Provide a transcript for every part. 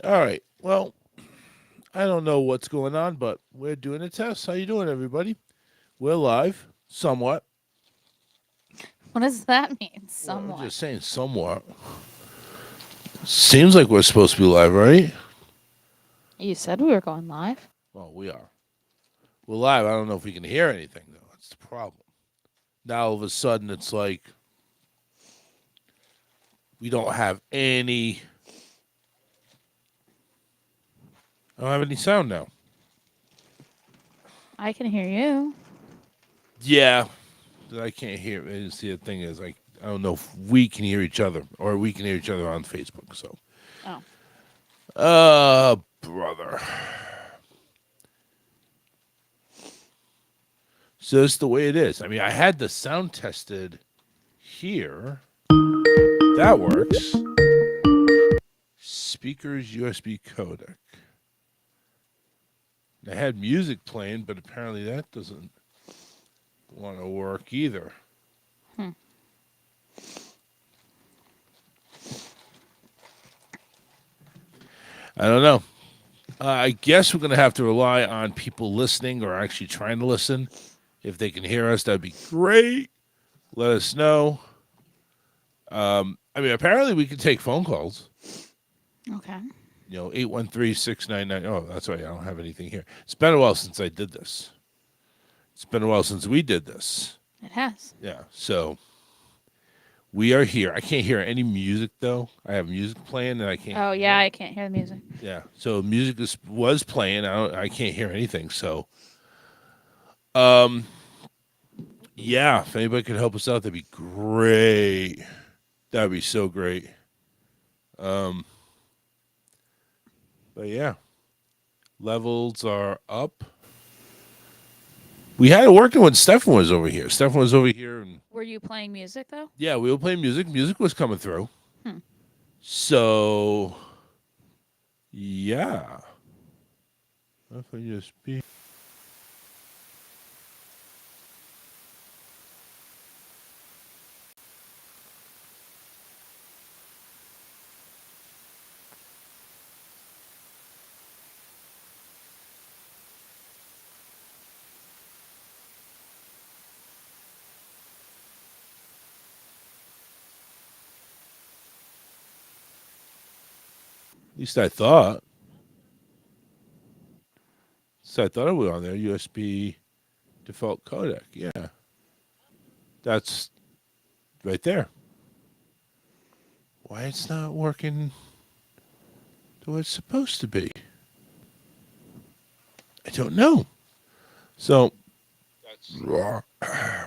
All right. Well, I don't know what's going on, but we're doing a test. How you doing, everybody? We're live, somewhat. What does that mean? Well, I'm Somewhat. just saying somewhat. Seems like we're supposed to be live, right? You said we were going live. Well, we are. We're live. I don't know if we can hear anything, though. That's the problem. Now, all of a sudden, it's like we don't have any. I don't have any sound now. I can hear you. Yeah, I can't hear. See, the thing is, like, I don't know if we can hear each other or we can hear each other on Facebook. So, Oh. brother. So it's the way it is. I mean, I had the sound tested here. That works. Speakers USB codec. I had music playing, but apparently that doesn't want to work either. Hmm. I don't know. I guess we're going to have to rely on people listening or actually trying to listen. If they can hear us, that'd be great. Let us know. I mean, apparently we can take phone calls. Okay. 813-699. Oh, that's right. I don't have anything here. It's been a while since I did this. It's been a while since we did this. It has. Yeah. So we are here. I can't hear any music though. I have music playing and I can't Oh hear yeah, it. I can't hear the music. Yeah. So music was playing. I can't hear anything. So um yeah, if anybody could help us out, that'd be great. That'd be so great. Um but yeah, levels are up. We had it working when Stefan was over here. Stefan was over here, and Were you playing music though? yeah, we were playing music. Music was coming through. Hmm. So yeah, if I just be. At least I thought. So I thought it was on there. USB default codec. Yeah, that's right there. Why it's not working the way it's supposed to be? I don't know. So well,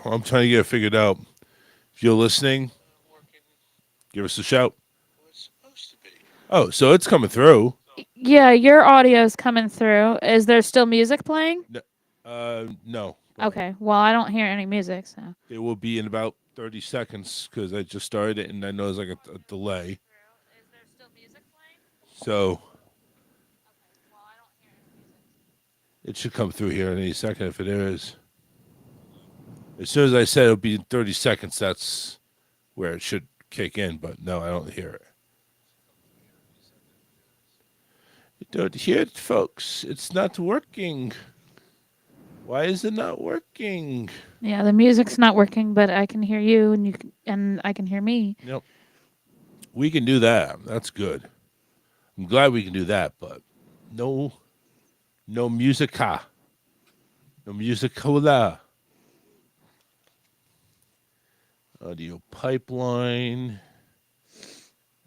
I'm trying to get it figured out. If you're listening, give us a shout. Oh, so it's coming through. Yeah, your audio's coming through. Is there still music playing? No, but Okay. Well, I don't hear any music, so. it will be in about 30 seconds because I just started it and I know there's like a delay. Is there still music playing? So Okay. Well, I don't hear any music. it should come through here in any second if it is. As soon as I said it'll be in 30 seconds, that's where it should kick in, but no, I don't hear it. You don't hear it, folks. It's not working. Why is it not working? Yeah, the music's not working, but I can hear you, and and I can hear me. Nope. We can do that. That's good. I'm glad we can do that, but no, no musica. No musicola. Audio pipeline.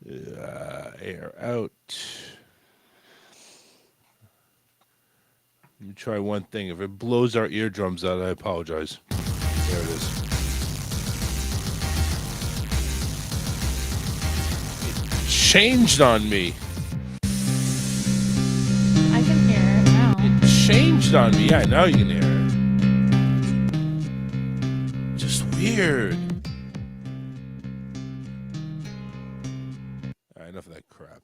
Air out. Let me try one thing. If it blows our eardrums out, I apologize. There it is. It changed on me. I can hear it now. It changed on me. Yeah, now you can hear it. Just weird. All right, enough of that crap.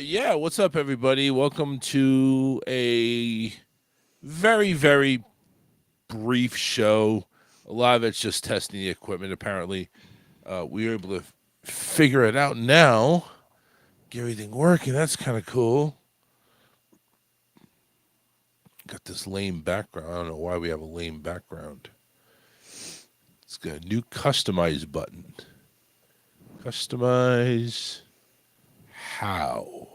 Yeah, what's up, everybody? Welcome to a very, very brief show. A lot of it's just testing the equipment, apparently. We were able to figure it out now get everything working. That's kind of cool. Got this lame background. I don't know why we have a lame background. It's got a new customize button. Customize how?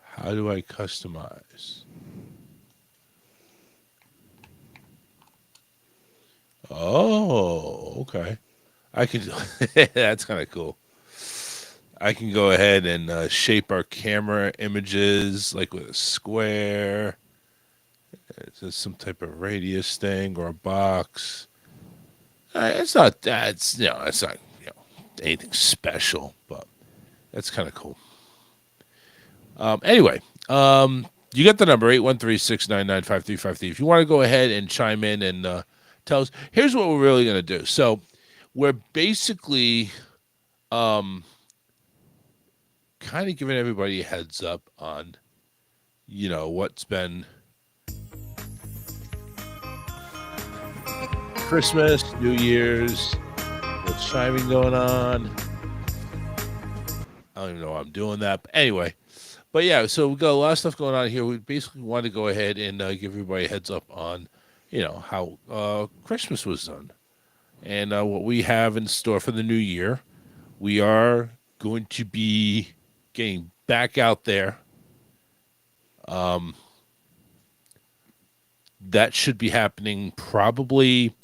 How do I customize? Oh, okay. I can. That's kind of cool. I can go ahead and shape our camera images like with a square, just some type of radius thing or a box. It's not that's it's not anything special, but that's kind of cool. Anyway, you got the number 813-699-5353. If you want to go ahead and chime in and tell us, here's what we're really going to do. So we're basically kind of giving everybody a heads up on, what's been Christmas, New Year's, what's chiming going on. I don't even know why I'm doing that. But anyway, yeah, so we got a lot of stuff going on here. We basically want to go ahead and give everybody a heads up on, how Christmas was done and what we have in store for the new year. We are going to be getting back out there. That should be happening probably.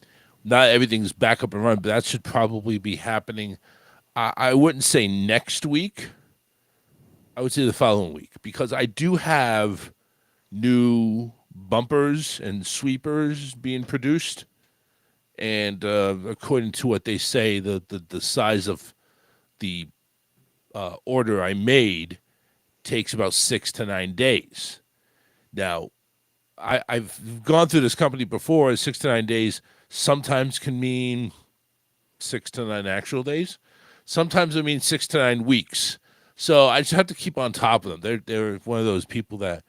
Not everything's back up and running, but that should probably be happening. I wouldn't say next week. I would say the following week because I do have new bumpers and sweepers being produced, and according to what they say, the size of the order I made takes about 6 to 9 days. Now, I've gone through this company before. 6 to 9 days sometimes can mean 6 to 9 actual days. Sometimes it means 6 to 9 weeks. So I just have to keep on top of them. They're one of those people that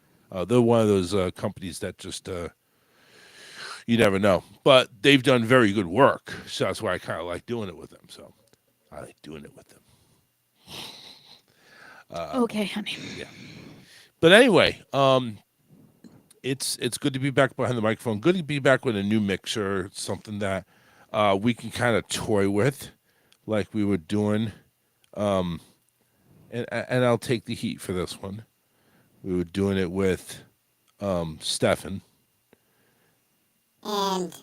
they're one of those companies that just you never know. But they've done very good work, so that's why I kind of like doing it with them. So I like doing it with them. Okay, honey. Yeah. But anyway, it's good to be back behind the microphone. Good to be back with a new mixer, something that we can kind of toy with, like we were doing. And I'll take the heat for this one. We were doing it with Stefan. And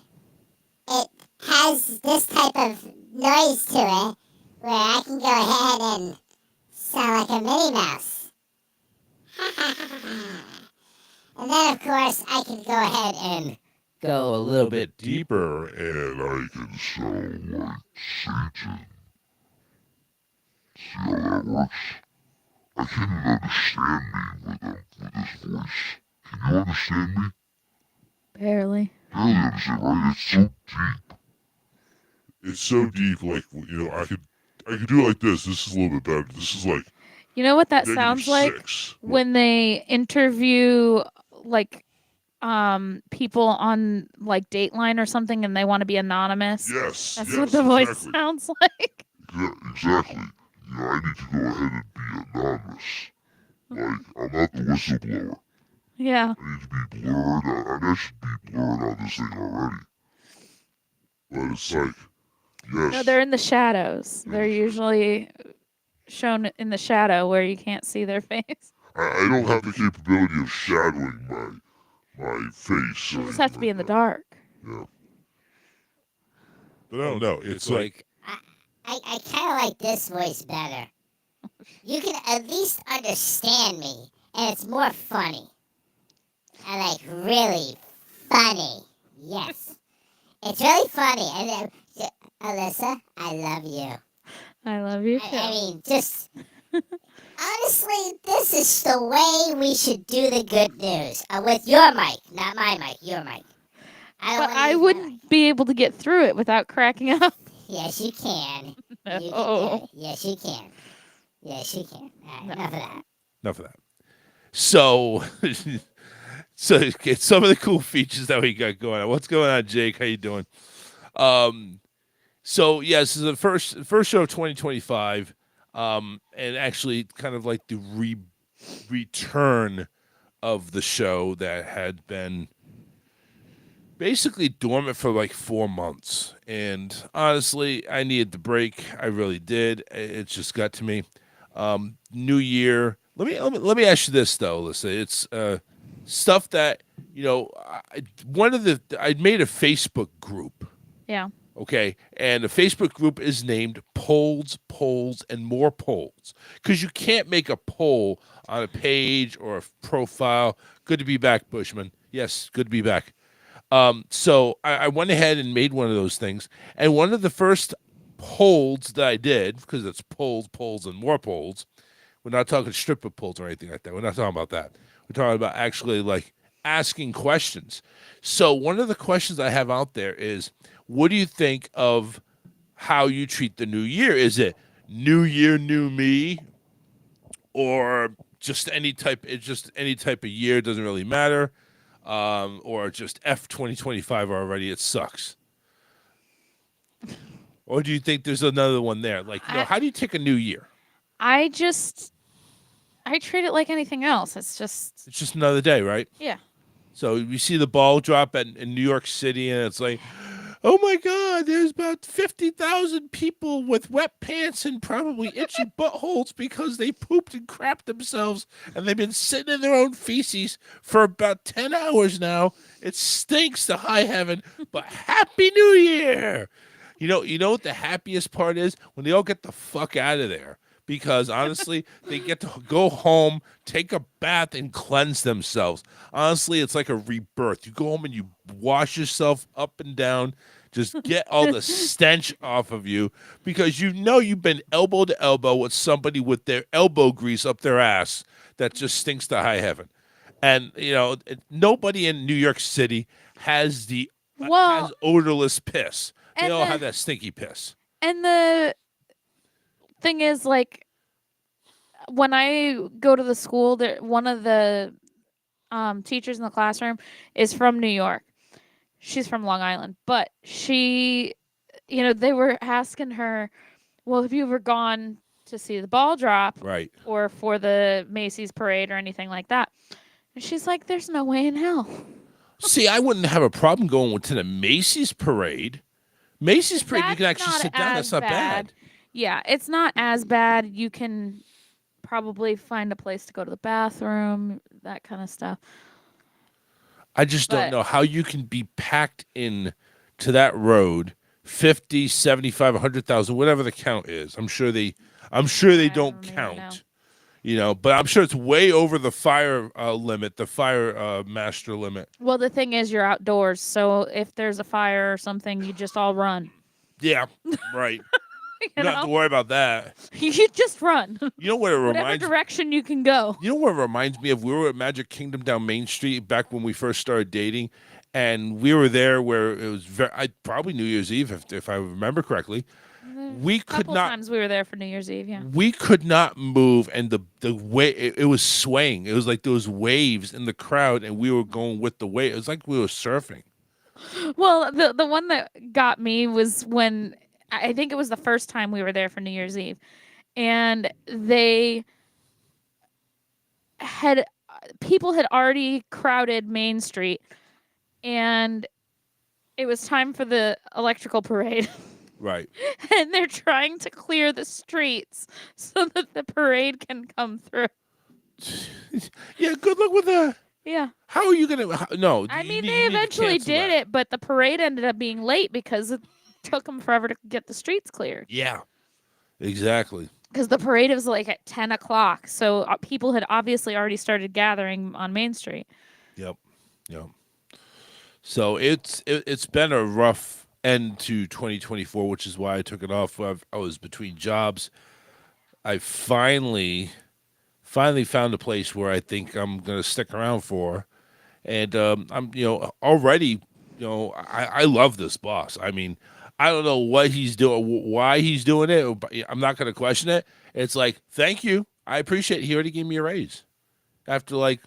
it has this type of noise to it where I can go ahead and sound like a Minnie Mouse. And then, of course, I can go ahead and go a little bit deeper. And I can sound like Satan. See how that works? I can't even understand me with this voice. Can you understand me? Barely. Barely understand, right? It's so deep. It's so deep, like I could do it like this. This is a little bit better. This is like You know what that sounds like? When they interview like people on like Dateline or something and they want to be anonymous. Yes. That's what the voice sounds like. Exactly. I need to go ahead and be anonymous. Like, I'm not the whistleblower. Yeah. I need to be blurred out. I should be blurred on this thing already. But it's like, yes. No, they're in the shadows. They're usually shown in the shadow where you can't see their face. I don't have the capability of shadowing my face. You just have to be in the dark. Yeah. But I don't know. It's like I kind of like this voice better. You can at least understand me, and it's more funny. I like really funny. Yes. It's really funny. And Alyssa, I love you. I love you too. I mean, just honestly, this is the way we should do the good news. With your mic, not my mic, your mic. I wouldn't be able to get through it without cracking up. Yes, you can. No. You can. Yes, you can. Yes, you can. All right, enough of that. Enough of that. So, it's some of the cool features that we got going on. What's going on, Jake? How you doing? So yes, this is the first show of 2025, and actually kind of like the return of the show that had been basically dormant for like 4 months. And honestly, I needed the break. I really did. It just got to me. New year. Let me ask you this though, Alyssa. It's stuff that I made a Facebook group. Yeah. Okay, and the Facebook group is named Polls, and More Polls, because you can't make a poll on a page or a profile. Good to be back, Bushman. Yes, good to be back. So I went ahead and made one of those things, and one of the first polls that I did, because it's polls, and more polls. We're not talking stripper polls or anything like that. We're not talking about that. We're talking about actually like asking questions. So one of the questions I have out there is, what do you think of how you treat the new year? Is it new year, new me, or just any type? It's just any type of year, doesn't really matter, or just F 2025 already. It sucks. Or do you think there's another one there? Like, how do you take a new year? I treat it like anything else. It's just another day, right? Yeah. So you see the ball drop in New York City, and it's like, oh my God, there's about 50,000 people with wet pants and probably itchy buttholes because they pooped and crapped themselves, and they've been sitting in their own feces for about 10 hours now. It stinks to high heaven, but Happy New Year! You know what the happiest part is? When they all get the fuck out of there. Because honestly, they get to go home, take a bath, and cleanse themselves. Honestly, it's like a rebirth. You go home and you wash yourself up and down, just get all the stench off of you, because you've been elbow to elbow with somebody with their elbow grease up their ass that just stinks to high heaven. And nobody in New York City has has odorless piss. They all have that stinky piss. And the thing is, like, when I go to the school, one of the teachers in the classroom is from New York. She's from Long Island, but they were asking her, well, have you ever gone to see the ball drop, right, or for the Macy's parade or anything like that? And she's like, there's no way in hell. See, I wouldn't have a problem going to the Macy's parade. Macy's parade, you can actually sit down. That's not bad. Yeah, it's not as bad. You can probably find a place to go to the bathroom, that kind of stuff. I just don't know how you can be packed in to that road, 50, 75, 100,000, whatever the count is. I'm sure they don't count. But I'm sure it's way over the fire limit, the fire master limit. Well, the thing is, you're outdoors, so if there's a fire or something, you just all run. Yeah, right. You don't have to worry about that. You just run. You know what it reminds me? Whatever direction you can go. You know what it reminds me of? We were at Magic Kingdom down Main Street back when we first started dating, and we were there where it was probably New Year's Eve, if I remember correctly. We could not. Times we were there for New Year's Eve. Yeah. We could not move, and the way it was swaying. It was like those waves in the crowd, and we were going with the wave. It was like we were surfing. Well, the one that got me was when I think it was the first time we were there for New Year's Eve, and people had already crowded Main Street, and it was time for the electrical parade. Right. And they're trying to clear the streets so that the parade can come through. Yeah, good luck with that. Yeah. How are you going to... No. I mean, they eventually did it, but the parade ended up being late because it took them forever to get the streets cleared. Yeah, exactly. Because the parade was like at 10 o'clock, so people had obviously already started gathering on Main Street. Yep. So it's been a rough end to 2024, which is why I took it off. I was between jobs. I finally found a place where I think I'm going to stick around for, and I'm already I love this boss. I mean, I don't know what he's doing, why he's doing it, but I'm not going to question it. It's like, thank you, I appreciate it. He already gave me a raise after like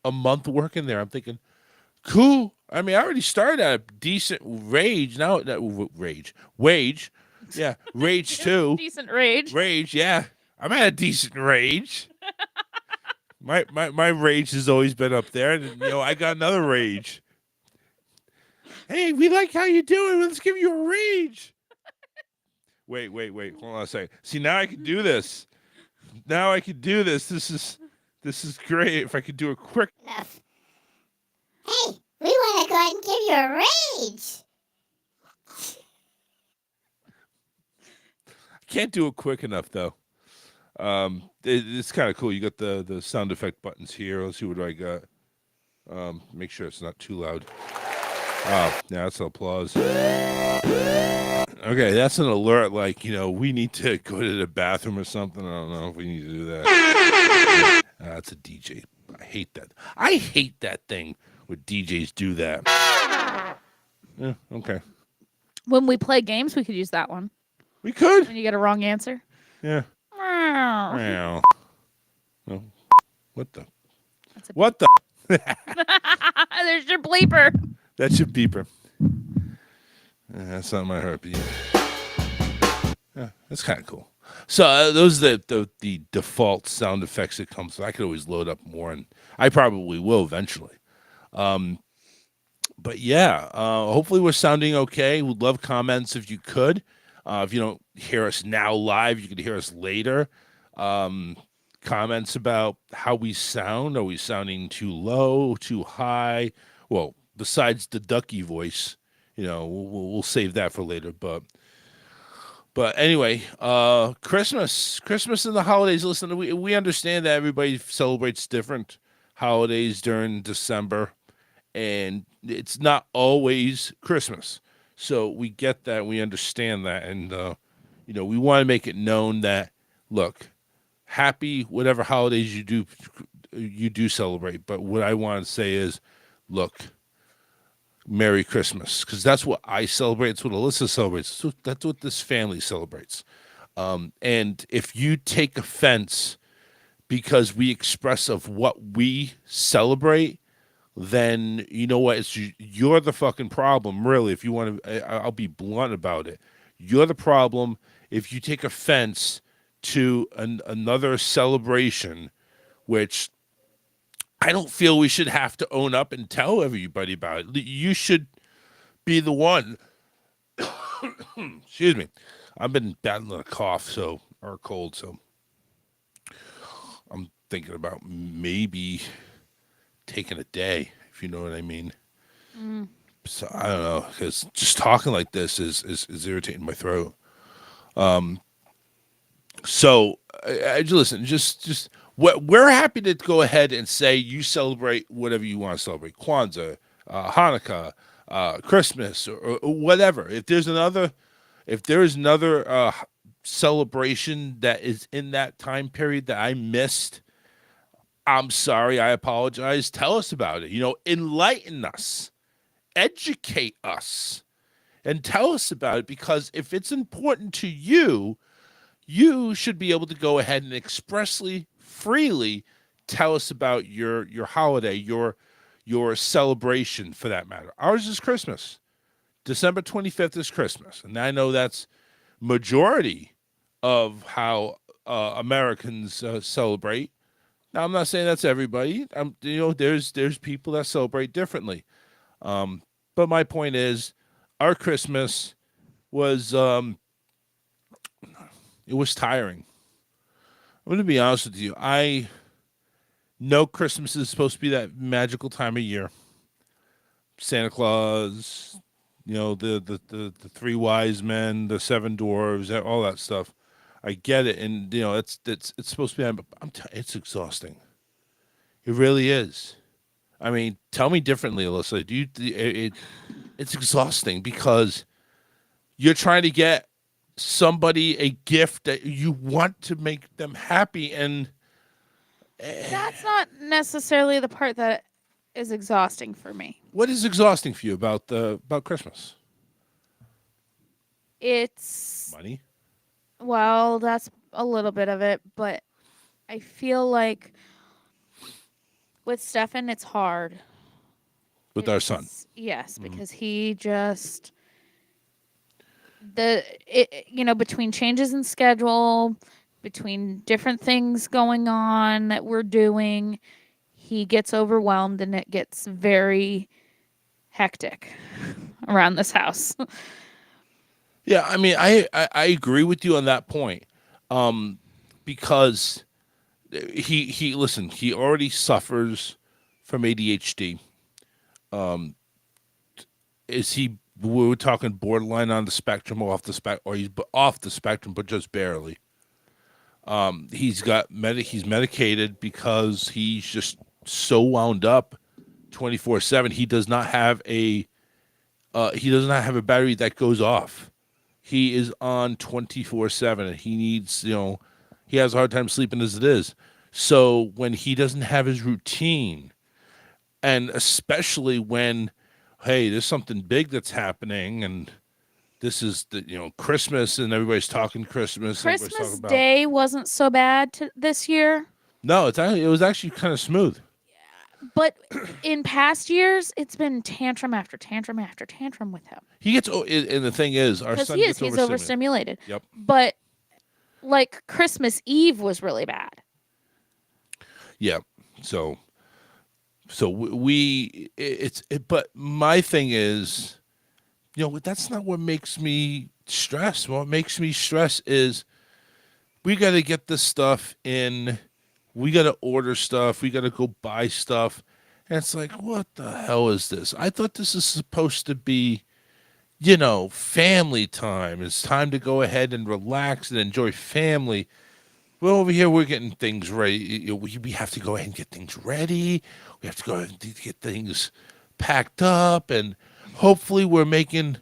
a month working there. I'm thinking, cool. I mean, I already started at a decent wage. Yeah, rage too. Decent rage. Rage, yeah. I'm at a decent rage. My rage has always been up there, and I got another rage. Hey, we like how you doing. Let's give you a rage. Wait. Hold on a second. See, now I can do this. Now I can do this. This is great. If I could do it quick. Enough. Hey, we want to go ahead and give you a rage. I can't do it quick enough though. It's kind of cool. You got the sound effect buttons here. Let's see what I got. Make sure it's not too loud. Oh, yeah, that's an applause. Okay, that's an alert. Like we need to go to the bathroom or something. I don't know if we need to do that. That's a DJ. I hate that. I hate that thing when DJs do that. Yeah, okay. When we play games, we could use that one. We could. When you get a wrong answer. Yeah. Meow. Meow. No. What the? That's a What the? There's your bleeper. That's your beeper. That's not my heartbeat. Yeah, that's kind of cool. So those are the default sound effects that comes. I could always load up more, and I probably will eventually. But yeah, hopefully we're sounding okay. Would love comments if you could. If you don't hear us now live, you could hear us later. Comments about how we sound. Are we sounding too low, too high? Well, besides the ducky voice, we'll save that for later. But anyway, Christmas and the holidays. Listen, we understand that everybody celebrates different holidays during December, and it's not always Christmas. So we get that, we understand that, and we want to make it known that look, happy whatever holidays you do celebrate. But what I want to say is, look, Merry Christmas, because that's what I celebrate. It's what Alyssa celebrates. That's what this family celebrates. And if you take offense because we express of what we celebrate, then you know what? You're the fucking problem, really. If you want to, I'll be blunt about it. You're the problem if you take offense to another celebration, which I don't feel we should have to own up and tell everybody about it. You should be the one. Excuse me. I've been battling a cough, or a cold, so I'm thinking about maybe taking a day, if you know what I mean. So I don't know, because just talking like this is irritating my throat. So listen, just we're happy to go ahead and say you celebrate whatever you want to celebrate, Kwanzaa, Hanukkah, Christmas, or whatever. If there's another celebration that is in that time period that I missed, I'm sorry, I apologize. Tell us about it. Enlighten us, educate us, and tell us about it, because if it's important to you, you should be able to go ahead and expressly, freely tell us about your holiday, your celebration, for that matter. Ours is Christmas. December 25th is Christmas. And I know that's majority of how Americans celebrate. Now, I'm not saying that's everybody. There's people that celebrate differently. But my point is, our Christmas was it was tiring. I'm going to be honest with you. I know Christmas is supposed to be that magical time of year. Santa Claus, the three wise men, the seven dwarves, all that stuff. I get it, and it's supposed to be. But it's exhausting. It really is. I mean, tell me differently, Alyssa. It's exhausting because you're trying to get somebody a gift that you want to make them happy, and That's not necessarily the part that is exhausting for me. what is exhausting for you about Christmas? It's Money. Well, that's a little bit of it, but I feel like with Stefan, it's hard. With our son. Yes, because he just between changes in schedule, between different things going on that we're doing, he gets overwhelmed and it gets very hectic around this house. Yeah, I mean, I agree with you on that point, because he listen, he already suffers from ADHD. Is he? We were talking borderline on the spectrum, or off the spec, or he's off the spectrum, but just barely. He's medicated because he's just so wound up 24/7. He does not have a battery that goes off. He is on 24/7, and he needs, he has a hard time sleeping as it is. So when he doesn't have his routine, and especially when, hey, there's something big that's happening, and this is the Christmas, and everybody's talking Christmas. And everybody's Christmas talking about, Day wasn't so bad this year, no, it was actually kind of smooth. but in past years, it's been tantrum after tantrum after tantrum with him He gets, and the thing is, our because son he's gets overstimulated. Yep. But like Christmas Eve was really bad. Yeah. So but my thing is, that's not what makes me stress. What makes me stress is we got to get this stuff in. We got to order stuff. We got to go buy stuff. And it's like, what the hell is this? I thought this is supposed to be, family time. It's time to go ahead and relax and enjoy family. Well, over here, we're getting things ready. We have to go ahead and get things ready. We have to go ahead and get things packed up. And hopefully we're making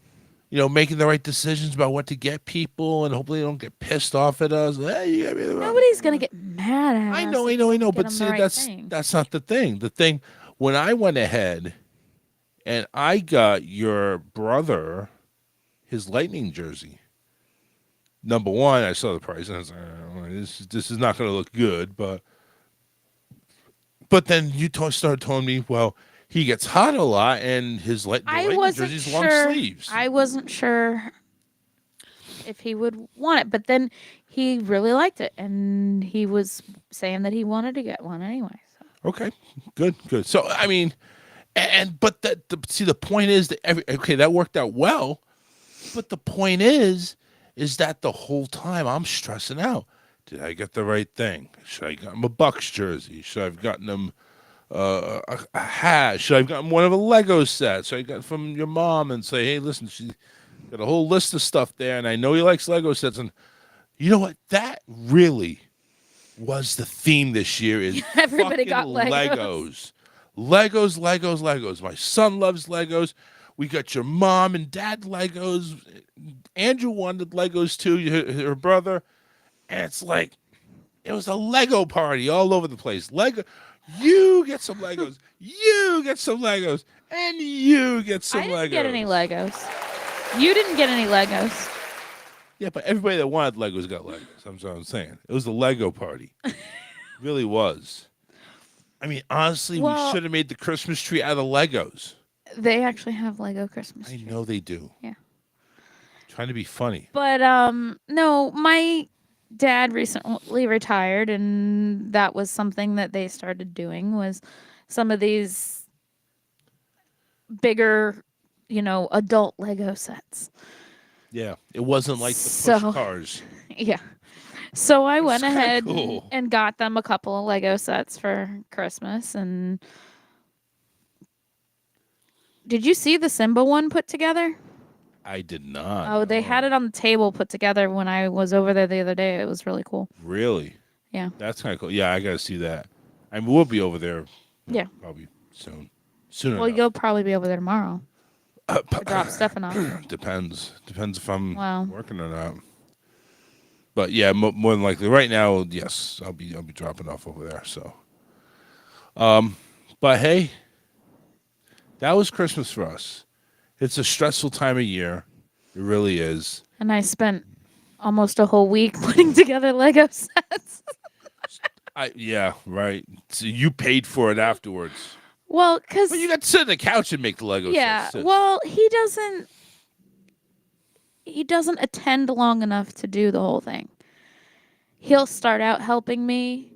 the right decisions about what to get people. And hopefully they don't get pissed off at us. Hey, you gotta be the right-" Nobody's gonna get mad at us. I know. if But we get 'em the see, right that's thing. that's not the thing. The thing, when I went ahead and I got your brother his Lightning jersey. Number one, I saw the price and I was like, oh, this is not going to look good. But then you started telling me, well, he gets hot a lot and the I Lightning wasn't jersey's sure. long sleeves. I wasn't sure if he would want it, but then he really liked it, and he was saying that he wanted to get one anyway. So. Okay, good. So I mean, but see, the point is that that worked out well. But the point is that the whole time I'm stressing out. Did I get the right thing? Should I get him a Bucks jersey? Should I have gotten him a hat? Should I have gotten one of a Lego set? So I got from your mom and say, hey, listen, she got a whole list of stuff there, and I know he likes Lego sets. And you know what? That really was the theme this year. Is Everybody got Legos. Legos. My son loves Legos. We got your mom and dad Legos. Andrew wanted Legos too, her brother. And it's like, it was a Lego party all over the place. Lego, you get some Legos. You get some Legos. And you get some Legos. I didn't get any Legos. You didn't get any Legos. Yeah, but everybody that wanted Legos got Legos. That's what I'm saying. It was a Lego party. It really was. I mean, honestly, we should have made the Christmas tree out of Legos. They actually have Lego Christmas trees. I know they do. Yeah. Trying to be funny. But no, my dad recently retired, and that was something that they started doing, was some of these bigger, adult Lego sets. Yeah, it wasn't like the push cars. Yeah. So I went ahead cool. and got them a couple of Lego sets for Christmas. And did you see the Simba one put together? I did not. Oh, they had it on the table put together when I was over there the other day. It was really cool. Really? Yeah. That's kind of cool. Yeah, I got to see that. I mean, we'll be over there. Yeah. Probably soon. Sooner. Well, you'll probably be over there tomorrow. To drop Stefan off. Depends if I'm Wow. working or not. But yeah, more than likely. Right now, yes, I'll be dropping off over there. So, but hey, that was Christmas for us. It's a stressful time of year. It really is. And I spent almost a whole week putting together Lego sets. Yeah, right. So you paid for it afterwards. Well, because... But you got to sit on the couch and make the Lego sets. Yeah, well, he doesn't... he doesn't attend long enough to do the whole thing. He'll start out helping me,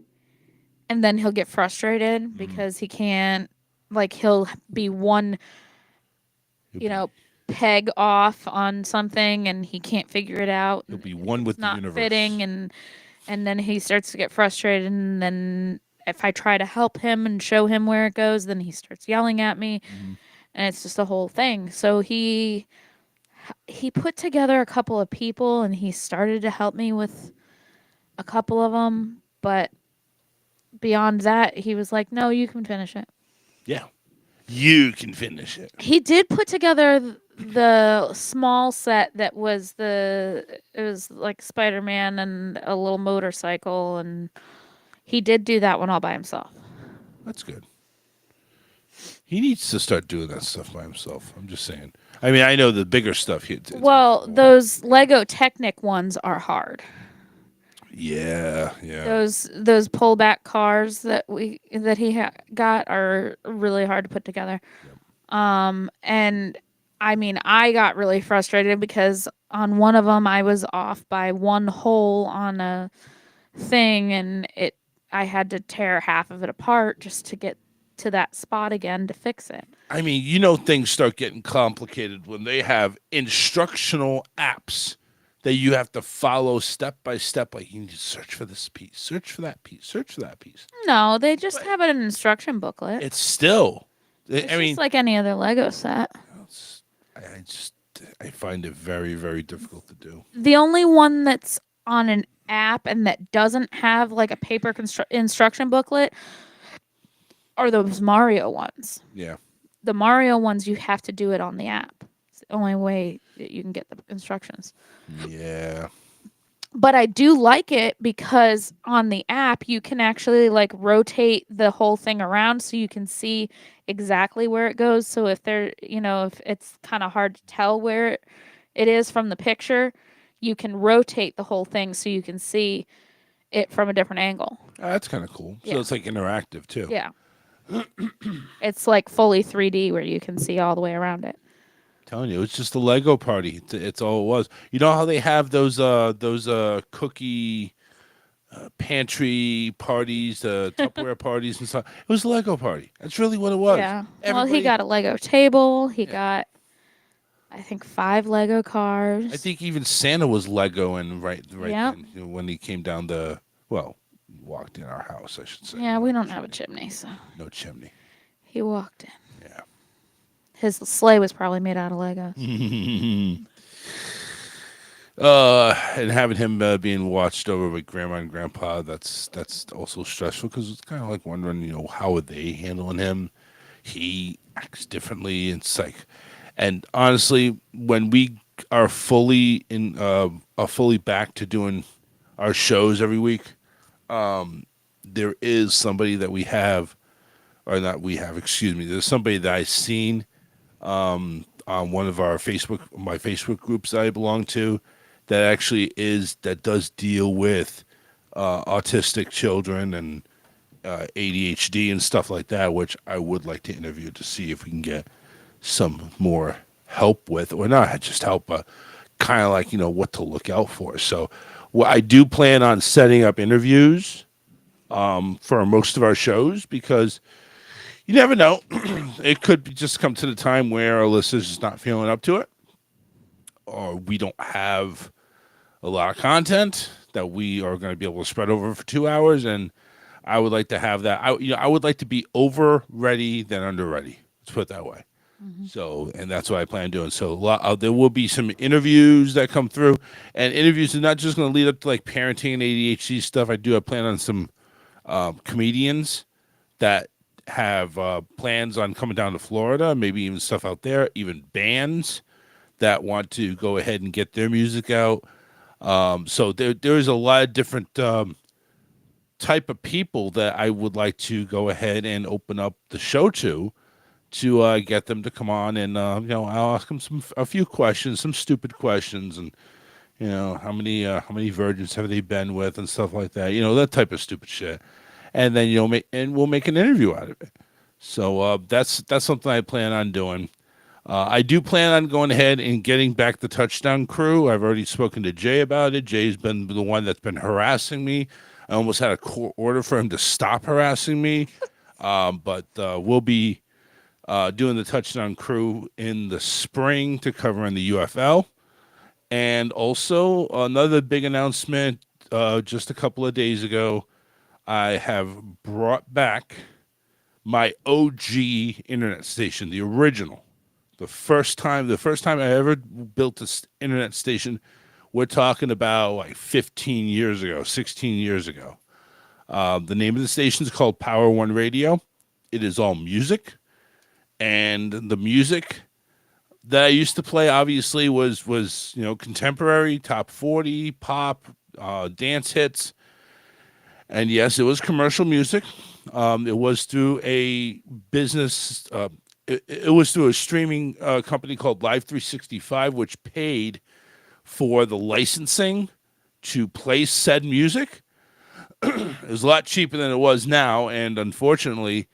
and then he'll get frustrated because he can't, like, he'll be one, He'll you be, know, peg off on something and he can't figure it out. he'll And be one it's with the not universe. fitting, and then he starts to get frustrated, and then if I try to help him and show him where it goes, then he starts yelling at me, Mhm. and it's just a whole thing. So he put together a couple of people and he started to help me with a couple of them, but beyond that, he was like, "No, you can finish it." Yeah. You can finish it. He did put together the small set that was it was like Spider-Man and a little motorcycle, and he did do that one all by himself. That's good. He needs to start doing that stuff by himself. I'm just saying. I mean, I know the bigger stuff. Well, those Lego Technic ones are hard. Yeah, yeah. Those pullback cars that he got are really hard to put together. And I mean, I got really frustrated because on one of them I was off by one hole on a thing, and I had to tear half of it apart just to get to that spot again to fix it. I mean, things start getting complicated when they have instructional apps that you have to follow step by step. Like, you need to search for this piece, search for that piece, search for that piece. No, they just have an instruction booklet. It's still, It's I mean, just like any other Lego set. I find it very, very difficult to do. The only one that's on an app and that doesn't have like a paper instruction booklet are those Mario ones. Yeah. The Mario ones, you have to do it on the app. It's the only way that you can get the instructions. Yeah. But I do like it because on the app you can actually like rotate the whole thing around so you can see exactly where it goes. So if if it's kind of hard to tell where it is from the picture, you can rotate the whole thing so you can see it from a different angle. That's kind of cool. So Yeah. it's like interactive too. Yeah. It's like fully 3D where you can see all the way around it. Telling you, it's just a Lego party. It's all it was. You know how they have those cookie pantry parties, Tupperware parties and stuff. It was a Lego party. That's really what it was. Yeah. Well, he got a Lego table. He got, I think, 5 Lego cars. I think even Santa was Lego, and right Yep. then, when he came down he walked in our house, I should say. Yeah, we don't have a chimney, so No chimney. he walked in. Yeah. His sleigh was probably made out of Legos. And having him being watched over by grandma and grandpa, that's also stressful because it's kind of like wondering, how are they handling him? He acts differently. It's like, and honestly, when we are fully back to doing our shows every week, there is somebody that we have, or not we have, excuse me. There's somebody that I've seen on one of my Facebook groups that I belong to, that does deal with autistic children and ADHD and stuff like that, which I would like to interview to see if we can get some more help with, or not just help, but kind of like, what to look out for. So I do plan on setting up interviews for most of our shows, because you never know. It could just come to the time where our listeners is not feeling up to it, or we don't have a lot of content that we are going to be able to spread over for 2 hours. And I would like to have that. I would like to be over ready than under ready. Let's put it that way. Mm-hmm. So, and that's what I plan on doing. So there will be some interviews that come through, and interviews are not just going to lead up to like parenting and ADHD stuff. I plan on some comedians that have plans on coming down to Florida, maybe even stuff out there, even bands that want to go ahead and get their music out. So there's a lot of different type of people that I would like to go ahead and open up the show to get them to come on, and I'll ask them a few questions, some stupid questions, and how many virgins have they been with and stuff like that, that type of stupid shit, and then we'll make an interview out of it. So that's something I plan on doing. I do plan on going ahead and getting back the Touchdown Crew. I've already spoken to Jay about it. Jay's been the one that's been harassing me. I almost had a court order for him to stop harassing me. But we'll be doing the Touchdown Crew in the spring to cover in the UFL. And also, another big announcement just a couple of days ago, I have brought back my OG internet station, the original. The first time I ever built this internet station, we're talking about like 15 years ago, 16 years ago. The name of the station is called Power One Radio. It is all music, and the music that I used to play obviously was contemporary, top 40, pop, dance hits, and yes, it was commercial music. It was through a business. It was through a streaming company called Live 365, which paid for the licensing to play said music. It was a lot cheaper than it was now, and unfortunately,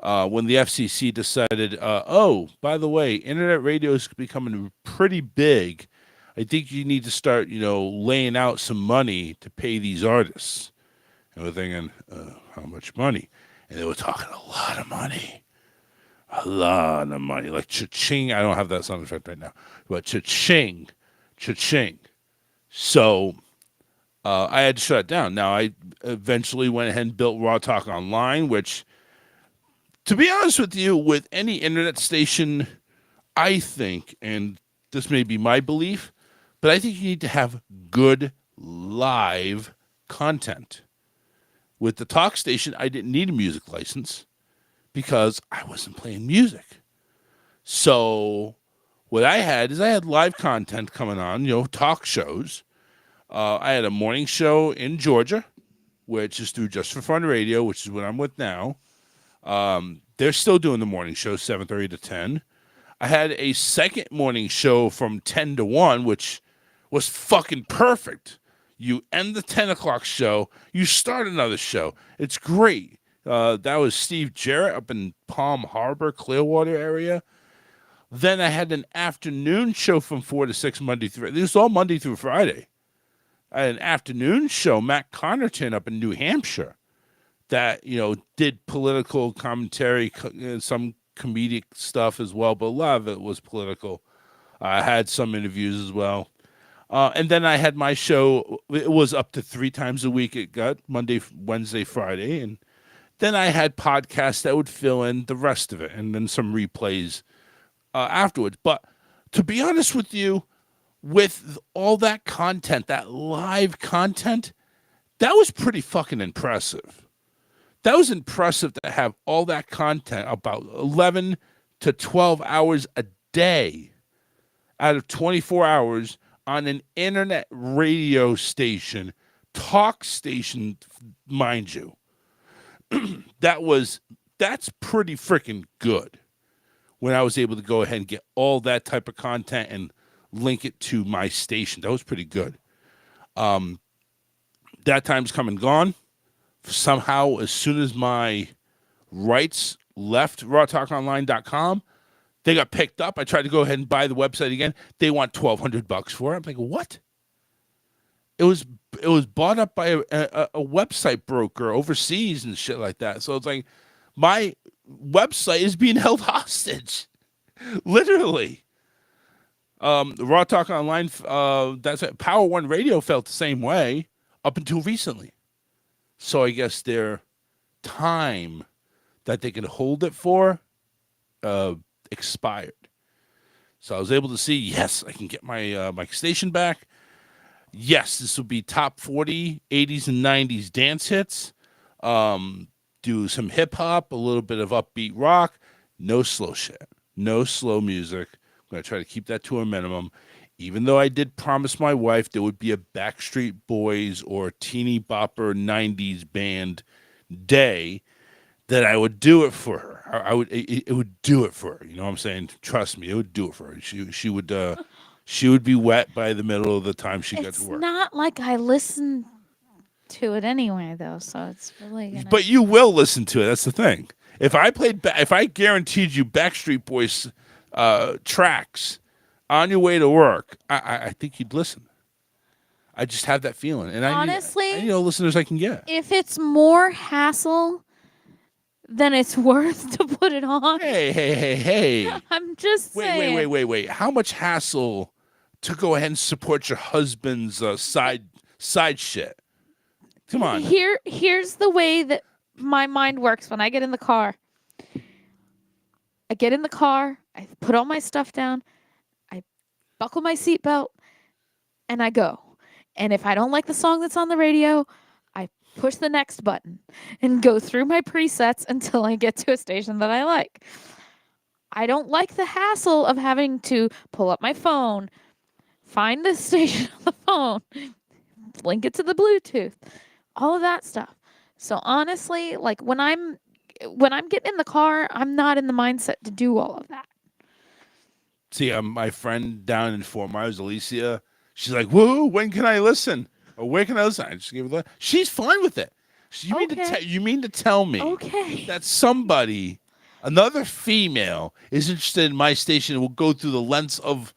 when the FCC decided, oh, by the way, internet radio is becoming pretty big, I think you need to start, laying out some money to pay these artists. And we're thinking, how much money? And they were talking a lot of money. A lot of money. Like cha-ching. I don't have that sound effect right now. But cha-ching. Cha-ching. So I had to shut it down. Now, I eventually went ahead and built Raw Talk Online, which, to be honest with you, with any internet station, I think, and this may be my belief, but I think you need to have good live content. With the talk station, I didn't need a music license because I wasn't playing music. So what I had is I had live content coming on, talk shows. I had a morning show in Georgia, which is through Just for Fun Radio, which is what I'm with now. They're still doing the morning show, 7:30 to 10. I had a second morning show from 10 to 1, which was fucking perfect. You end the 10 o'clock show, you start another show. It's great. That was Steve Jarrett up in Palm Harbor, Clearwater area. Then I had an afternoon show from 4 to 6 Monday through. This was all Monday through Friday. I had an afternoon show, Matt Connerton up in New Hampshire, that, did political commentary, some comedic stuff as well, but a lot of it was political. I had some interviews as well. And then I had my show. It was up to 3 times a week. It got Monday, Wednesday, Friday. And then I had podcasts that would fill in the rest of it, and then some replays afterwards. But to be honest with you, with all that content, that live content, that was pretty fucking impressive. That was impressive to have all that content, about 11 to 12 hours a day out of 24 hours on an internet radio station, talk station, mind you. That's pretty freaking good when I was able to go ahead and get all that type of content and link it to my station. That was pretty good. That time's come and gone. Somehow, as soon as my rights left rawtalkonline.com, they got picked up. I tried to go ahead and buy the website again. They want $1,200 for it. I'm like, what? It was bought up by a website broker overseas and shit like that. So it's like my website is being held hostage, literally. Raw Talk Online, that's it. Power One Radio felt the same way up until recently. So I guess their time that they could hold it for expired. So I was able to see, yes, I can get my my station back. Yes, this will be top 40, 80s and 90s dance hits. Do some hip hop, a little bit of upbeat rock. No slow shit. No slow music. I'm going to try to keep that to a minimum. Even though I did promise my wife there would be a Backstreet Boys or teeny bopper 90s band day, that I would do it for her. It would do it for her. You know what I'm saying? Trust me, it would do it for her. She would be wet by the middle of the time she got to work. It's not like I listen to it anyway, though, so it's really gonna... But you will listen to it. That's the thing. If I guaranteed you Backstreet Boys tracks on your way to work, I think you'd listen. I just have that feeling, and I Honestly, need all listeners I can get. if it's more hassle than it's worth to put it on, Hey! I'm just saying. Wait! How much hassle to go ahead and support your husband's side shit? Come on. Here's the way that my mind works when I get in the car. I get in the car, I put all my stuff down, I buckle my seatbelt, and I go. And if I don't like the song that's on the radio, I push the next button and go through my presets until I get to a station that I like. I don't like the hassle of having to pull up my phone, find the station on the phone, link it to the Bluetooth, all of that stuff. So honestly, like when I'm getting in the car, I'm not in the mindset to do all of that. See, my friend down in Fort Myers, Alicia, she's like, "Whoa, when can I listen? Or where can I listen?" I just give her that. She's fine with it. Okay. You mean to tell me Okay. that somebody, another female, is interested in my station and will go through the lengths of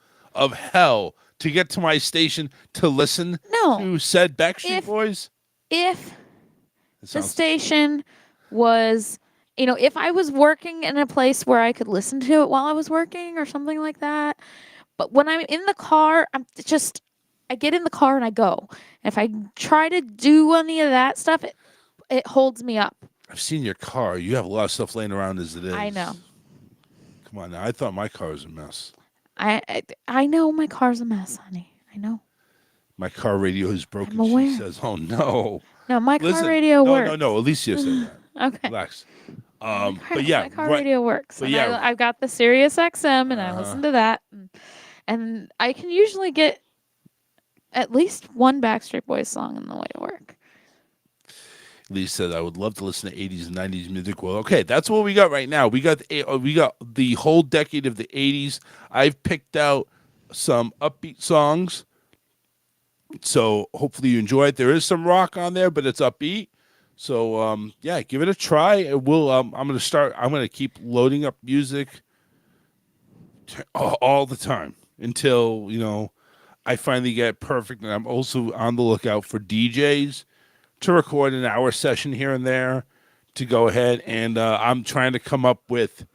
hell to get to my station to listen No. to said Backstreet If- Boys? If It the sounds- station was, if I was working in a place where I could listen to it while I was working or something like that. But when I'm in the car, I get in the car and I go. And if I try to do any of that stuff, it holds me up. I've seen your car. You have a lot of stuff laying around as it is. I know. Come on now. I thought my car was a mess. I know my car's a mess, honey. I know. My car radio is broken. I'm aware. She says, "Oh no." No, my Listen, car radio no, works. No. Alicia said that. Okay. Relax. My Yeah, car right. radio works. But and yeah. I've got the Sirius XM, and I Uh-huh. listen to that, and I can usually get at least one Backstreet Boys song on the way to work. Lee said, "I would love to listen to 80s and 90s music." Well, okay, that's what we got right now. We got the whole decade of the 80s. I've picked out some upbeat songs, so hopefully you enjoy it. There is some rock on there, but it's upbeat. So yeah, give it a try. We'll I'm gonna keep loading up music all the time until I finally get perfect. And I'm also on the lookout for DJs to record an hour session here and there to go ahead, and I'm trying to come up with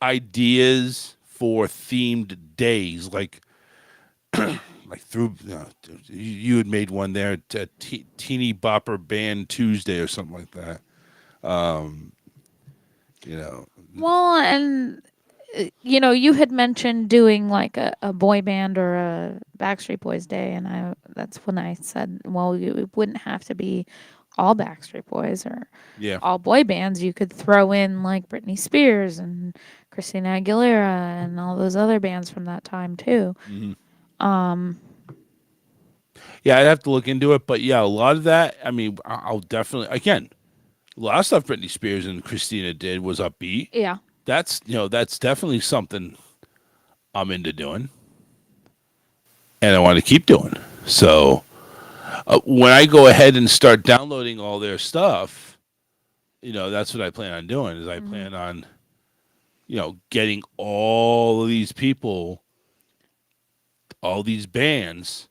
ideas for themed days, like through you had made one there, Teeny Bopper Band Tuesday or something like that. Well, and you had mentioned doing like a boy band or a Backstreet Boys day, and that's when I said, well, it wouldn't have to be all Backstreet Boys or Yeah. all boy bands. You could throw in like Britney Spears and Christina Aguilera and all those other bands from that time too. Yeah, I'd have to look into it, but yeah, a lot of that. I mean, I'll definitely again, a lot of stuff Britney Spears and Christina did was upbeat. Yeah. That's definitely something I'm into doing, and I want to keep doing. So when I go ahead and start downloading all their stuff, that's what I plan on doing. Is I plan on, getting all of these people, all these bands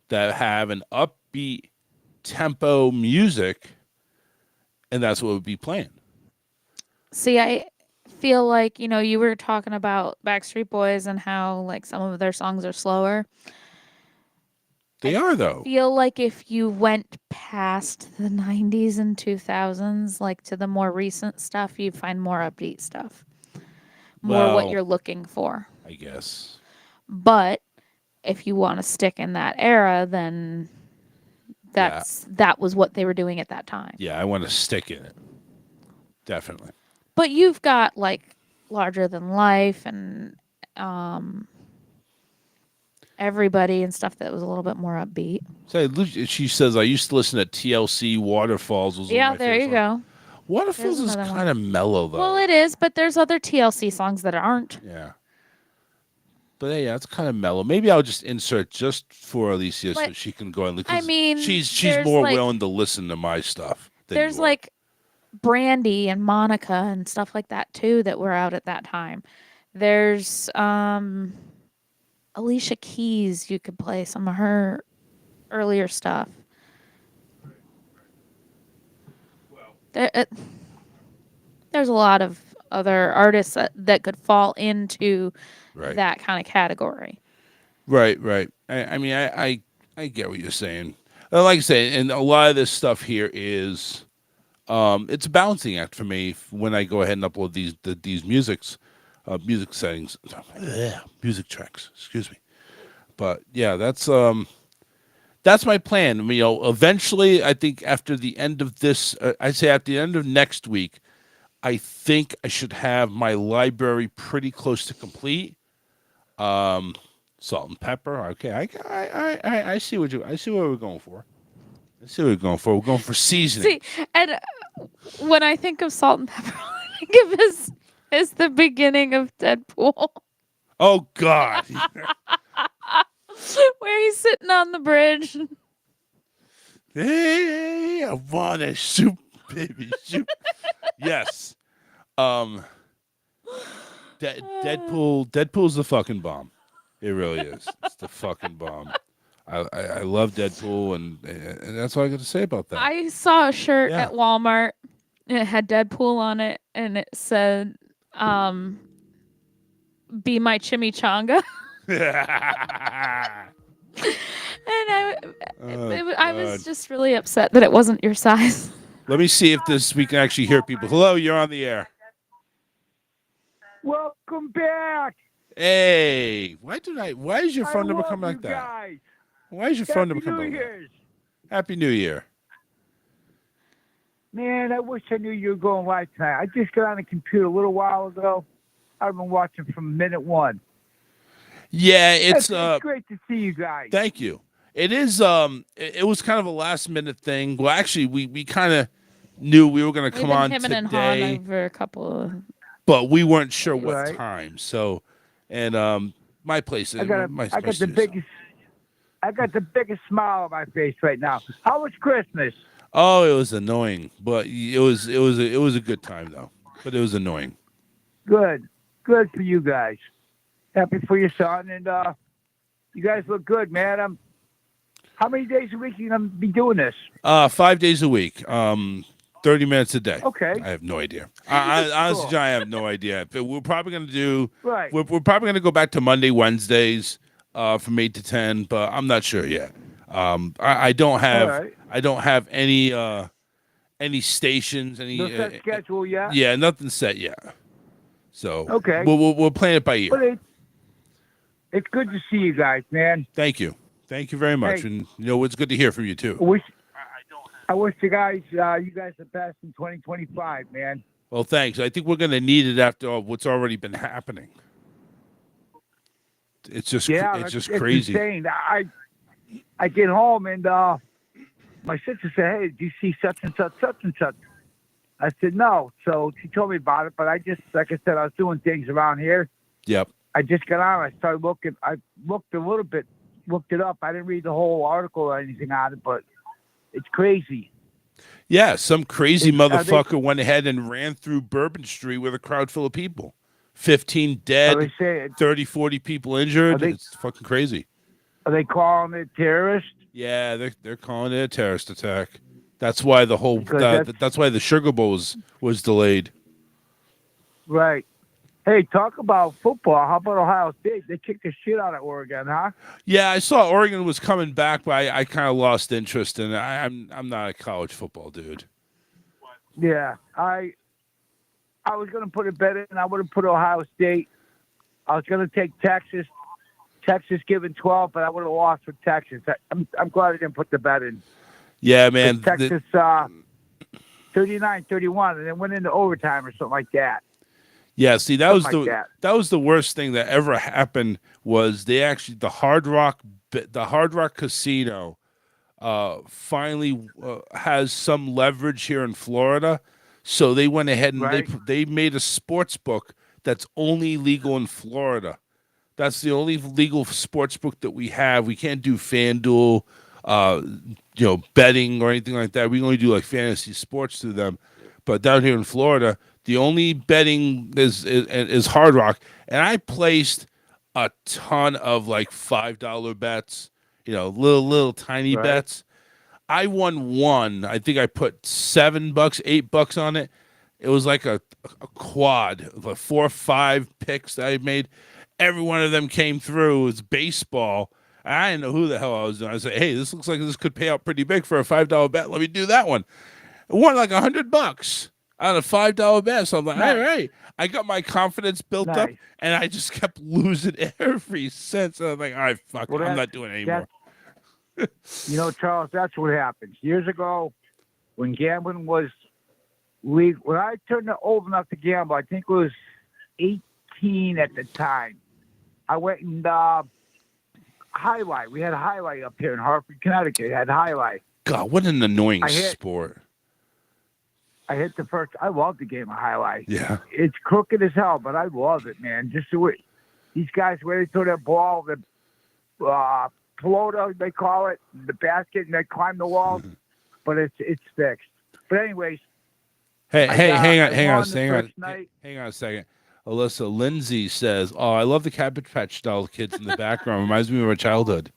that have an upbeat tempo music, and that's what would be playing. See, I feel like, you were talking about Backstreet Boys and how like some of their songs are slower. They are though. Feel like if you went past the 90s and 2000s, like to the more recent stuff, you'd find more upbeat stuff. More what Well, you're looking for. I guess. But if you want to stick in that era, then that was what they were doing at that time. Yeah, I want to stick in it. Definitely. But you've got like Larger Than Life and Everybody and stuff that was a little bit more upbeat. She says, I used to listen to TLC Waterfalls. Was one of Yeah, my there favorite you songs. go. Waterfalls There's is another one. kind of mellow, though. Well, it is, but there's other TLC songs that aren't. Yeah. But yeah, it's kind of mellow. Maybe I'll just insert just for Alicia so But, she can go and listen. I mean, she's there's, more like- willing to listen to my stuff. Than There's you are. like Brandy and Monica and stuff like that too that were out at that time. There's Alicia Keys. You could play some of her earlier stuff. There, there's a lot of other artists that could fall into Right. that kind of category. Right, right. I mean, I get what you're saying. Like I say, and a lot of this stuff here is, it's a balancing act for me when I go ahead and upload these music settings, music tracks. Excuse me. But yeah, that's my plan. You know, eventually, I think after the end of this, I'd say at the end of next week, I think I should have my library pretty close to complete. Salt and pepper. Okay, I see I see what we're going for. I see what we're going for. We're going for seasoning. See, and when I think of salt and pepper, all I think of is the beginning of Deadpool, Oh God. where he's sitting on the bridge. Hey, I want a soup, baby, soup. Yes. Um. Deadpool's the fucking bomb. It really is. It's the fucking bomb. I love Deadpool, and that's all I got to say about that. I saw a shirt Yeah. at Walmart. And it had Deadpool on it, and it said, "Be my chimichanga." And I was God. just really upset that it wasn't your size. Let me see if we can actually hear people. Hello, you're on the air. Welcome back. Hey, why is your phone number I come love like you that? guys. Why is your phone number Happy come New like that? Year's. Happy New Year. Man, I wish I knew you were going live tonight. I just got on the computer a little while ago. I've been watching from minute one. Yeah, it's It's great to see you guys. thank you. It is it was kind of a last minute thing. Well, actually we kind of knew we were going to We've come been on hemming and hawing today, over a couple of. but we weren't sure what Right. time. So, and my place I got my the studio. biggest. I got the biggest smile on my face right now. How was Christmas? Oh, it was annoying, but it was a good time though. But it was annoying. Good for you guys. Happy for your son, and you guys look good, man. How many days a week are you gonna be doing this? 5 days a week. 30 minutes a day. Okay. I have no idea. I honestly, Cool. John, I have no idea. But we're probably going to do. Right. We're probably going to go back to Monday, Wednesdays, from 8 to 10. But I'm not sure yet. I don't have. All right. I don't have any stations. Any. No set schedule yet. Yeah, nothing set yet. So. Okay. We'll play it by ear. But it's good to see you guys, man. Thank you. Thank you very much. Hey. And it's good to hear from you too. I wish you guys the best in 2025, man. Well, thanks. I think we're going to need it after what's already been happening. It's just Yeah, it's it's crazy. insane. I get home and my sister said, "Hey, did you see such and such, such and such?" I said, "No." So she told me about it, but I just, like I said, I was doing things around here. Yep. I just got on. I started looking. I looked a little bit, looked it up. I didn't read the whole article or anything on it, but it's crazy. Yeah, some crazy Are they- motherfucker went ahead and ran through Bourbon Street with a crowd full of people. 15 Are dead, they saying? 30, 40 people injured. they- It's fucking crazy. Are they calling it terrorist? Yeah, they're calling it a terrorist attack. That's why the whole Because that's why the Sugar Bowl was delayed. Right. Hey, talk about football. How about Ohio State? They kicked the shit out of Oregon, huh? Yeah, I saw Oregon was coming back, but I kind of lost interest in it. I'm not a college football dude. Yeah. I was gonna put a bet in. I would have put Ohio State. I was gonna take Texas. Texas given 12, but I would have lost with Texas. I'm glad I didn't put the bet in. Yeah, man. Texas 39-31, and then went into overtime or something like that. Yeah, see, that was Something like that was the worst thing that ever happened. Was they actually the Hard Rock Casino finally has some leverage here in Florida, so they went ahead and Right. they made a sports book that's only legal in Florida. That's the only legal sports book that we have. We can't do FanDuel, betting or anything like that. We only do like fantasy sports through them. But down here in Florida, The only betting is Hard Rock, and I placed a ton of like $5 bets, little tiny Right. bets. I won one. I think I put $7, $8 on it. It was like a quad of like 4 or 5 picks that I made. Every one of them came through. It was baseball. I didn't know who the hell I was doing. I said, "Hey, this looks like this could pay out pretty big for a $5 bet. Let me do that one." It won like $100 on a $5 bet. So I'm like, Nice. all right. I got my confidence built up, Nice. and I just kept losing every cent. So I'm like, all right, fuck, Well, I'm that- not doing it anymore. Charles, that's what happens. Years ago, when gambling was legal, when I turned old enough to gamble, I think it was 18 at the time. I went and highlight. We had a highlight up here in Hartford, Connecticut. It had highlight. God, what an annoying I hit- sport. I hit the first. I love the game of highlight. Yeah. It's crooked as hell, but I love it, man. Just the way these guys, where they throw that ball, the pelota, they call it, the basket, and they climb the walls. But it's fixed. But anyways, Hey, I hey, got- hang I on, hang on, won the hang on, first night. hang on a second. Alyssa Lindsay says, "Oh, I love the Cabbage Patch doll kids in the background. Reminds me of our childhood."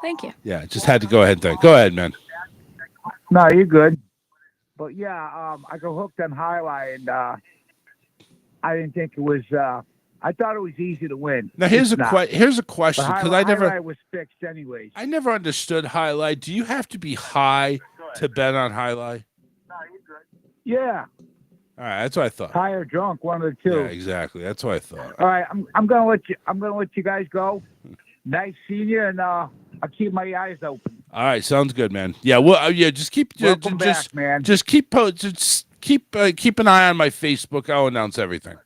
Thank you. Yeah, just had to go ahead and think. Go ahead, man. no, you're good. But yeah, I got hooked on highlight, and I didn't think it was. I thought it was easy to win. Now here's It's not. here's a But question because I highlight was fixed anyways. never understood highlight. Do you have to be high to bet on highlight? Yeah, All right, that's what I thought. high or drunk, one of the two. Yeah, exactly. That's what I thought. All right, I'm gonna let you guys go. Nice seeing you, and I'll keep my eyes open. All right, sounds good, man. Yeah, well, yeah, just keep Welcome just back, man. just keep keep an eye on my Facebook. I'll announce everything.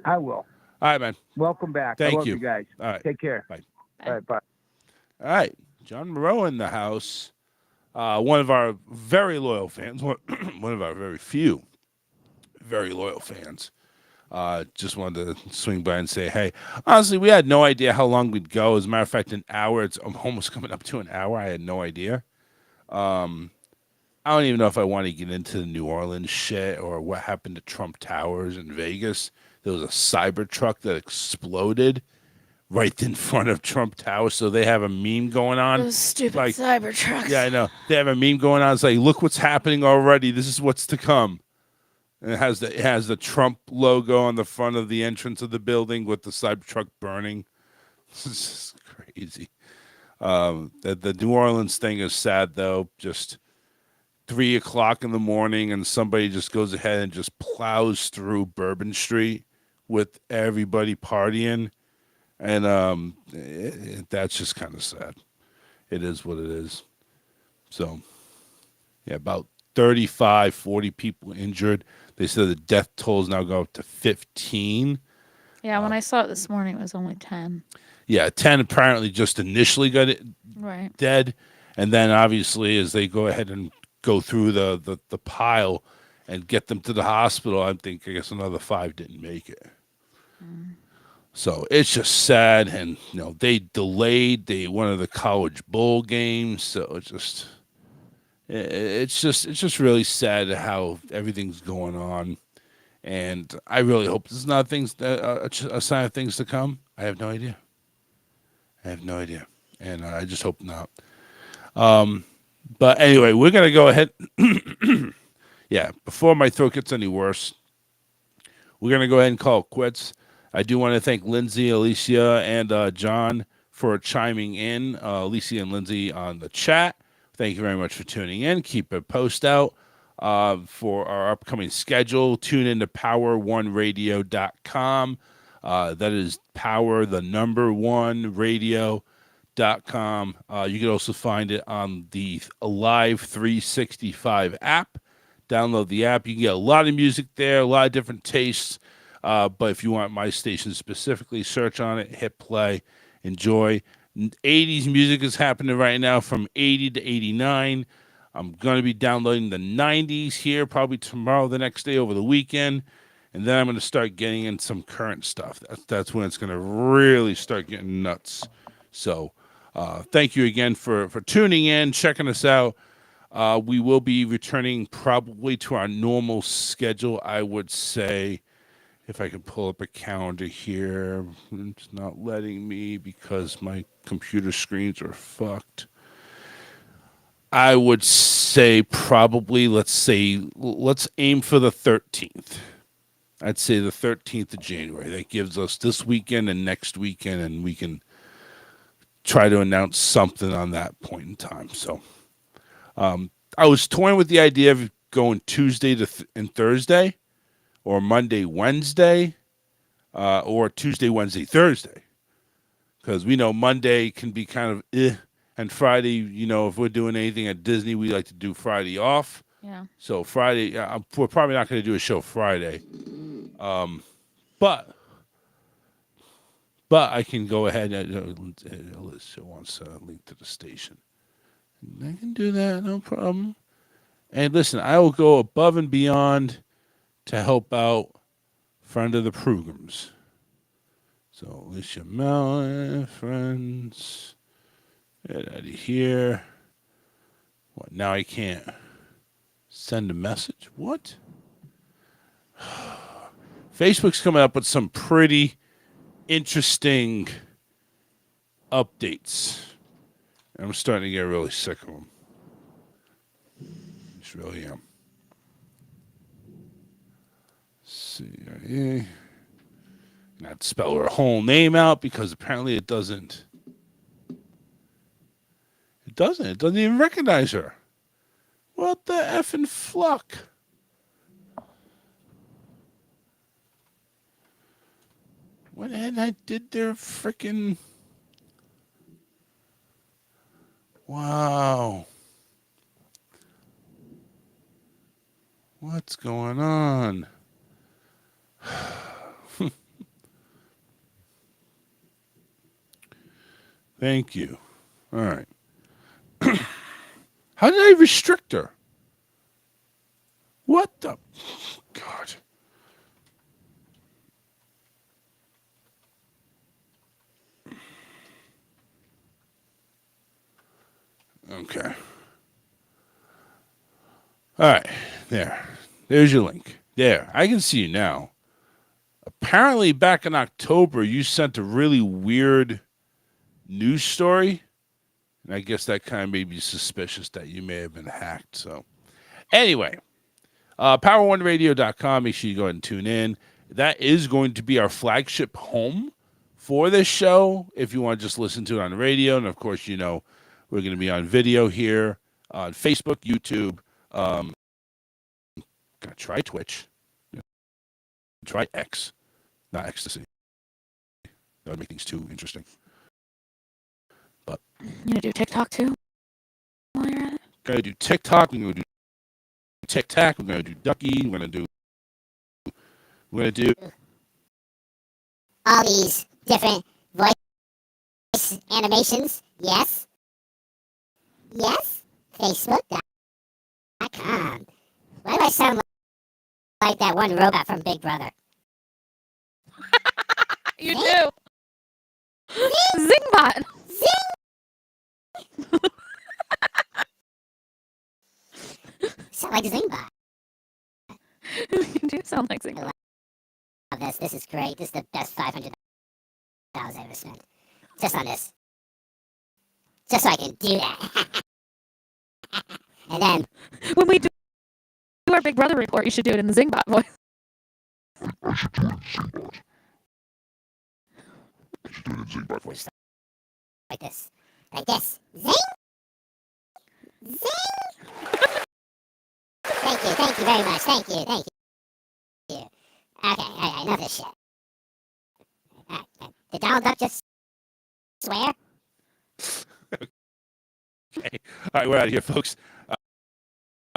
I will. All right, man. Welcome back. Thank I love you. you guys. All right. Take care. Bye. All right, bye. All right, John Moreau in the house. One of our very loyal fans. One of our very few very loyal fans. Just wanted to swing by and say, hey, honestly, we had no idea how long we'd go. As a matter of fact, an hour, it's almost coming up to an hour. I had no idea. I don't even know if I want to get into the New Orleans shit or what happened to Trump Towers in Vegas. There was a Cybertruck that exploded right in front of Trump Tower. So they have a meme going on. Those stupid like- Cybertrucks. Yeah, I know. They have a meme going on. It's like, look what's happening already. This is what's to come. And it has the Trump logo on the front of the entrance of the building with the Cybertruck burning. This is crazy. The New Orleans thing is sad though. Just 3:00 in the morning, and somebody just goes ahead and just plows through Bourbon Street with everybody partying, and that's just kind of sad. It is what it is. So, yeah, about 35, 40 people injured. They said the death tolls now go up to 15. Yeah, when I saw it this morning, it was only 10. Yeah, 10 apparently just initially got Right. dead, and then obviously as they go ahead and go through the pile and get them to the hospital, I guess another 5 didn't make it. So it's just sad, and they delayed one of the college bowl games, so it's just really sad how everything's going on, and I really hope this is not a sign of things to come. I have no idea. And I just hope not. But anyway, we're going to go ahead. Yeah, before my throat gets any worse, we're going to go ahead and call it quits. I do want to thank Lindsay, Alicia, and John for chiming in. Alicia and Lindsay on the chat. Thank you very much for tuning in. Keep a post out for our upcoming schedule. Tune into power1radio.com. That is power1radio.com. You can also find it on the Live 365 app. Download the app. You can get a lot of music there, a lot of different tastes. But if you want my station specifically, search on it, hit play, enjoy. 80s music is happening right now from 80 to 89. I'm going to be downloading the 90s here probably tomorrow, the next day, over the weekend. And then I'm going to start getting in some current stuff. That's when it's going to really start getting nuts. So thank you again for tuning in, checking us out. We will be returning probably to our normal schedule, I would say. If I can pull up a calendar here, it's not letting me because my computer screens are fucked. I would say probably, let's aim for the 13th. I'd say the 13th of January. That gives us this weekend and next weekend, and we can try to announce something on that point in time. So I was toying with the idea of going Tuesday and Thursday, or Monday, Wednesday, or Tuesday, Wednesday, Thursday. Because we know Monday can be kind of and Friday, if we're doing anything at Disney, we like to do Friday off. Yeah. So Friday, we're probably not going to do a show Friday. But I can go ahead and Alyssa wants a link to the station. I can do that, no problem. And listen, I will go above and beyond to help out friend of the programs. So Alicia Mellon, friends, get out of here. What, now I can't send a message? What? Facebook's coming up with some pretty interesting updates. I'm starting to get really sick of them. Just really am. CIA. Not spell her whole name out because apparently it doesn't. It doesn't even recognize her. What the effing fluck? Went ahead and I did their frickin'. Wow. What's going on? Thank you. All right. How did I restrict her? What the? God. Okay. All right. There's your link. There. I can see you now. Apparently, back in October, you sent a really weird news story. And I guess that kind of made me suspicious that you may have been hacked. So, anyway, power1radio.com. Make sure you go ahead and tune in. That is going to be our flagship home for this show. If you want to just listen to it on the radio. And, of course, we're going to be on video here on Facebook, YouTube. Gonna try Twitch. Try X. Not ecstasy. That would make things too interesting. But You gonna do TikTok too? While you're at it? Gonna do TikTok. We're gonna do TikTok. We're gonna do Ducky. We're gonna do all these different voice animations. Yes. Facebook.com. Why do I sound like that one robot from Big Brother? You do. Zingbot. Sound like Zingbot. You do sound like Zingbot. Love this. This is great. This is the best $500 I've ever spent. Just on this. Just so I can do that. And then When we do our Big Brother report, you should do it in the Zingbot voice. I should do it in Zingbot. I should do it in Zingbot voice. like this. Like this. Zing! Zing! Thank you very much. Thank you. Okay, alright, enough of this shit. Did Donald Duck just swear? Okay. All right, we're out of here, folks.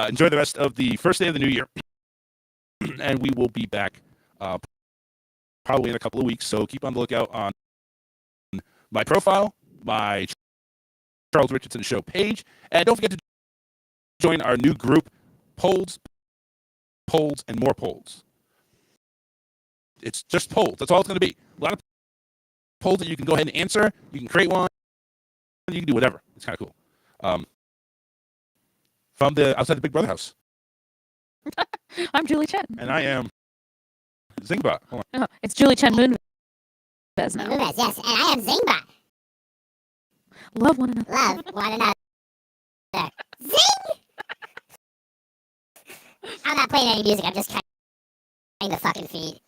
Enjoy the rest of the first day of the new year. And we will be back probably in a couple of weeks. So keep on the lookout on my profile, my Charles Richardson Show page. And don't forget to join our new group, Polls, and More Polls. It's just polls. That's all it's going to be. A lot of polls that you can go ahead and answer. You can create one. You can do whatever. It's kind of cool. from the outside the Big Brother house, I'm Julie Chen. and I am Zingbot. Hold on. Oh, it's Julie Chen Moonves now. Moonves, yes, and I am Zingbot. Love one another. Love one another. Zing! I'm not playing any music. I'm just cutting the fucking feed.